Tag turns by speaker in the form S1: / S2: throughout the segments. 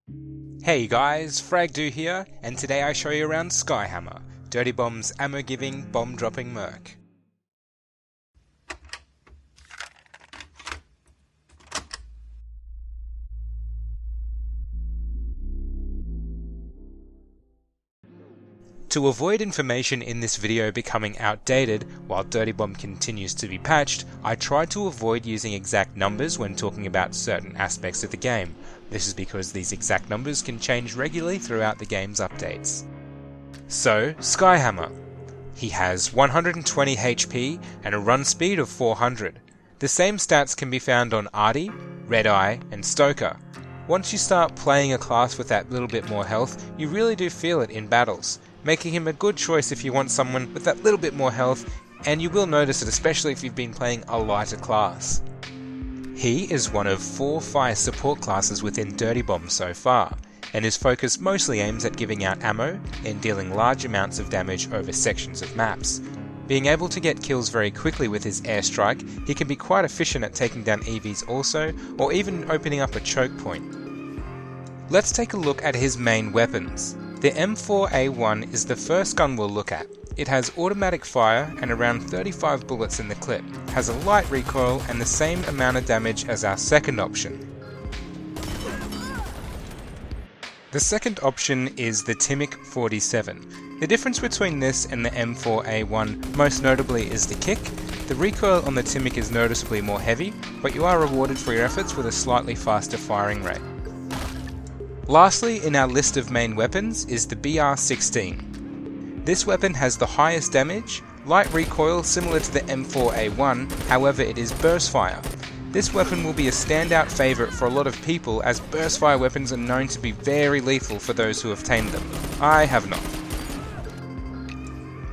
S1: Hey guys, Frag here, and today I show you around Skyhammer, Dirty Bomb's ammo-giving, bomb-dropping merc. To avoid information in this video becoming outdated while Dirty Bomb continues to be patched, I tried to avoid using exact numbers when talking about certain aspects of the game. This is because these exact numbers can change regularly throughout the game's updates. So, Skyhammer. He has 120 HP and a run speed of 400. The same stats can be found on Artie, Red Eye, and Stoker. Once you start playing a class with that little bit more health, you really do feel it in battles, making him a good choice if you want someone with that little bit more health, and you will notice it especially if you've been playing a lighter class. He is one of 4 fire support classes within Dirty Bomb so far, and his focus mostly aims at giving out ammo and dealing large amounts of damage over sections of maps. Being able to get kills very quickly with his airstrike, he can be quite efficient at taking down EVs also, or even opening up a choke point. Let's take a look at his main weapons. The M4A1 is the first gun we'll look at. It has automatic fire and around 35 bullets in the clip, has a light recoil and the same amount of damage as our second option. The second option is the Timic 47. The difference between this and the M4A1 most notably is the kick. The recoil on the Timic is noticeably more heavy, but you are rewarded for your efforts with a slightly faster firing rate. Lastly in our list of main weapons is the BR16. This weapon has the highest damage, light recoil similar to the M4A1, however it is burst fire. This weapon will be a standout favourite for a lot of people as burst fire weapons are known to be very lethal for those who have tamed them. I have not.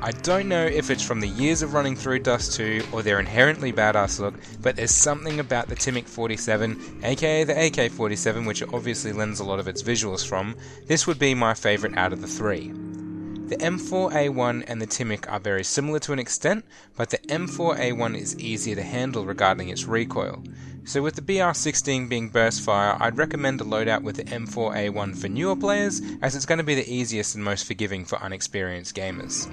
S1: I don't know if it's from the years of running through Dust 2 or their inherently badass look, but there's something about the Timic 47, aka the AK-47, which it obviously lends a lot of its visuals from. This would be my favourite out of the 3. The M4A1 and the Timic are very similar to an extent, but the M4A1 is easier to handle regarding its recoil. So with the BR16 being burst fire, I'd recommend a loadout with the M4A1 for newer players, as it's going to be the easiest and most forgiving for unexperienced gamers.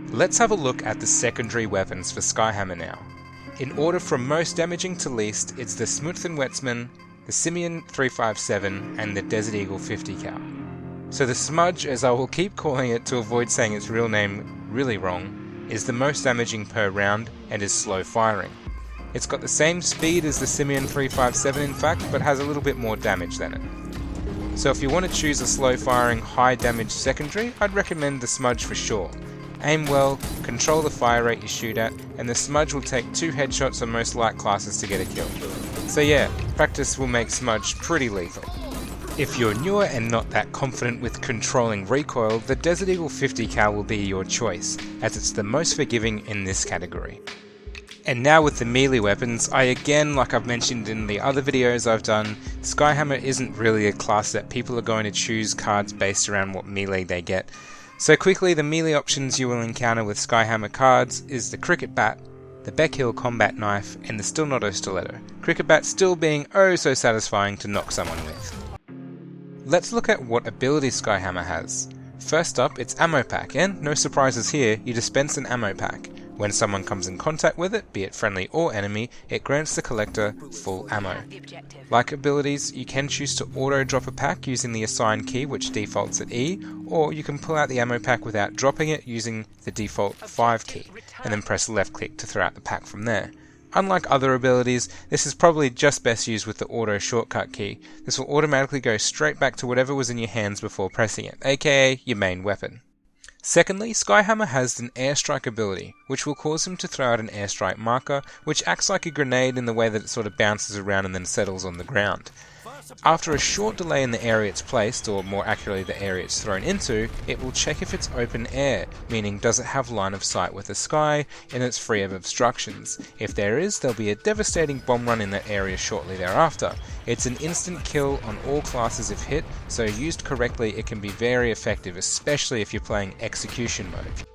S1: Let's have a look at the secondary weapons for Skyhammer now. In order from most damaging to least, it's the Smooth & Wetsman, the Simeon 357 and the Desert Eagle 50 cal. So the Smudge, as I will keep calling it to avoid saying its real name really wrong, is the most damaging per round and is slow firing. It's got the same speed as the Simeon 357 in fact, but has a little bit more damage than it. So if you want to choose a slow firing, high damage secondary, I'd recommend the Smudge for sure. Aim well, control the fire rate you shoot at, and the Smudge will take 2 headshots on most light classes to get a kill. So yeah, practice will make Smudge pretty lethal. If you're newer and not that confident with controlling recoil, the Desert Eagle 50 cal will be your choice, as it's the most forgiving in this category. And now with the melee weapons, like I've mentioned in the other videos I've done, Skyhammer isn't really a class that people are going to choose cards based around what melee they get. So quickly, the melee options you will encounter with Skyhammer cards is the Cricket Bat, the Beckhill Combat Knife, and the Still Not Stiletto. Cricket Bat still being oh so satisfying to knock someone with. Let's look at what abilities Skyhammer has. First up, it's Ammo Pack, and no surprises here, you dispense an Ammo Pack. When someone comes in contact with it, be it friendly or enemy, it grants the collector full ammo. Like abilities, you can choose to auto-drop a pack using the assign key which defaults at E, or you can pull out the ammo pack without dropping it using the default 5 key, and then press left click to throw out the pack from there. Unlike other abilities, this is probably just best used with the auto shortcut key. This will automatically go straight back to whatever was in your hands before pressing it, aka your main weapon. Secondly, Skyhammer has an airstrike ability, which will cause him to throw out an airstrike marker, which acts like a grenade in the way that it sort of bounces around and then settles on the ground. After a short delay in the area it's placed, or more accurately the area it's thrown into, it will check if it's open air, meaning does it have line of sight with the sky and it's free of obstructions. If there is, there'll be a devastating bomb run in that area shortly thereafter. It's an instant kill on all classes if hit, so used correctly it can be very effective, especially if you're playing execution mode.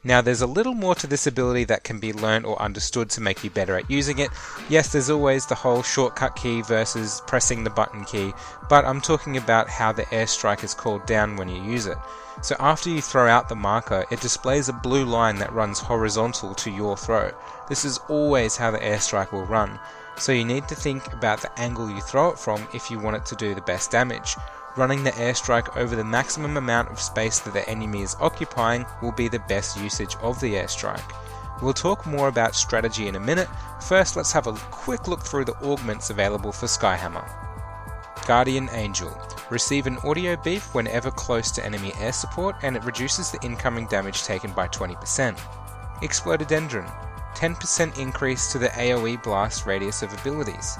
S1: Now there's a little more to this ability that can be learnt or understood to make you better at using it. Yes, there's always the whole shortcut key versus pressing the button key, but I'm talking about how the airstrike is called down when you use it. So after you throw out the marker, it displays a blue line that runs horizontal to your throw. This is always how the airstrike will run, so you need to think about the angle you throw it from if you want it to do the best damage. Running the airstrike over the maximum amount of space that the enemy is occupying will be the best usage of the airstrike. We'll talk more about strategy in a minute. First, let's have a quick look through the augments available for Skyhammer. Guardian Angel. Receive an audio beep whenever close to enemy air support, and it reduces the incoming damage taken by 20%. Explododendron. 10% increase to the AoE blast radius of abilities.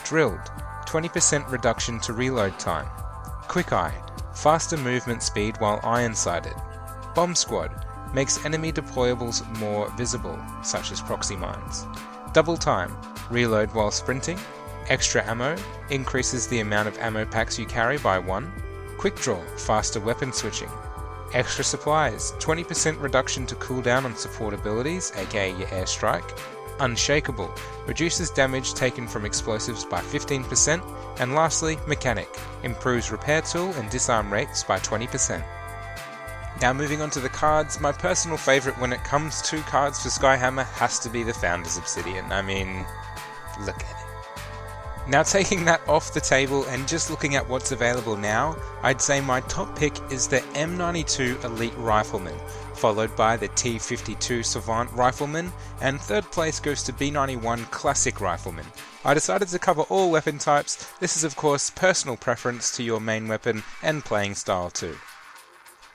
S1: Drilled. 20% reduction to reload time. Quick Eye. Faster movement speed while iron-sighted. Bomb Squad. Makes enemy deployables more visible, such as proxy mines. Double Time. Reload while sprinting. Extra Ammo. Increases the amount of ammo packs you carry by 1. Quick Draw. Faster weapon switching. Extra Supplies. 20% reduction to cooldown on support abilities, aka your airstrike. Unshakable. Reduces damage taken from explosives by 15%. And lastly, Mechanic. Improves repair tool and disarm rates by 20%. Now moving on to the cards, my personal favourite when it comes to cards for Skyhammer has to be the Founder's Obsidian. I mean, look at it. Now taking that off the table and just looking at what's available now, I'd say my top pick is the M92 Elite Rifleman, followed by the T52 Savant Rifleman, and third place goes to B91 Classic Rifleman. I decided to cover all weapon types. This is of course personal preference to your main weapon and playing style too.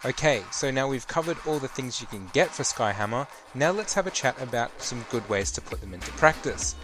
S1: Okay, so now we've covered all the things you can get for Skyhammer, now let's have a chat about some good ways to put them into practice.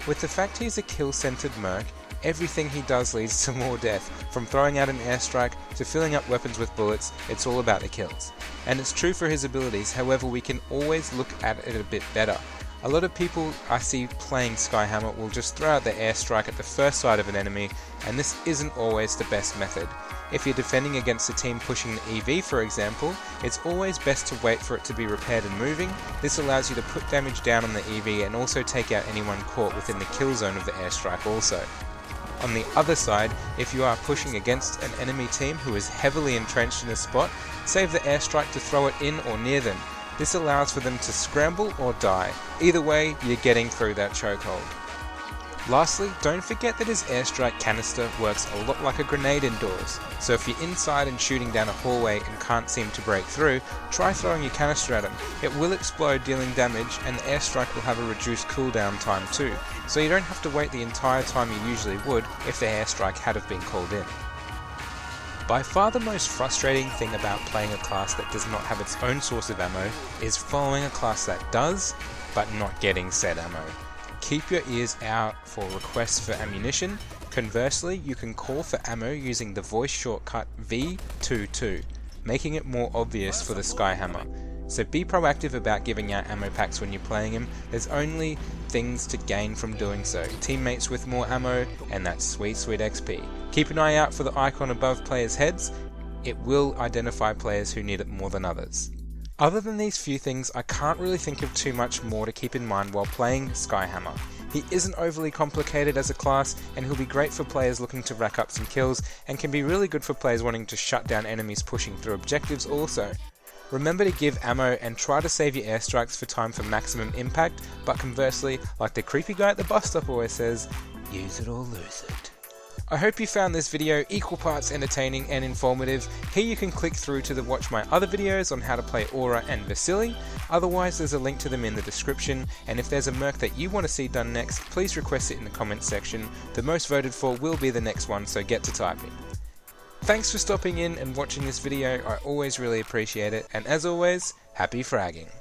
S1: With the fact he's a kill-centered merc, everything he does leads to more death. From throwing out an airstrike to filling up weapons with bullets, it's all about the kills. And it's true for his abilities, however we can always look at it a bit better. A lot of people I see playing Skyhammer will just throw out the airstrike at the first sight of an enemy, and this isn't always the best method. If you're defending against a team pushing the EV for example, it's always best to wait for it to be repaired and moving. This allows you to put damage down on the EV and also take out anyone caught within the kill zone of the airstrike also. On the other side, if you are pushing against an enemy team who is heavily entrenched in a spot, save the airstrike to throw it in or near them. This allows for them to scramble or die. Either way, you're getting through that chokehold. Lastly, don't forget that his airstrike canister works a lot like a grenade indoors, so if you're inside and shooting down a hallway and can't seem to break through, try throwing your canister at him. It will explode dealing damage, and the airstrike will have a reduced cooldown time too, so you don't have to wait the entire time you usually would if the airstrike had have been called in. By far the most frustrating thing about playing a class that does not have its own source of ammo is following a class that does, but not getting said ammo. Keep your ears out for requests for ammunition. Conversely, you can call for ammo using the voice shortcut V22, making it more obvious for the Skyhammer. So be proactive about giving out ammo packs when you're playing him. There's only things to gain from doing so. Teammates with more ammo, and that's sweet XP. Keep an eye out for the icon above players' heads. It will identify players who need it more than others. Other than these few things, I can't really think of too much more to keep in mind while playing Skyhammer. He isn't overly complicated as a class, and he'll be great for players looking to rack up some kills, and can be really good for players wanting to shut down enemies pushing through objectives also. Remember to give ammo and try to save your airstrikes for time for maximum impact, but conversely, like the creepy guy at the bus stop always says, use it or lose it. I hope you found this video equal parts entertaining and informative. Here you can click through to watch my other videos on how to play Aura and Vasily. Otherwise there's a link to them in the description, and if there's a merc that you want to see done next, please request it in the comments section. The most voted for will be the next one, so get to typing. Thanks for stopping in and watching this video, I always really appreciate it, and as always, happy fragging.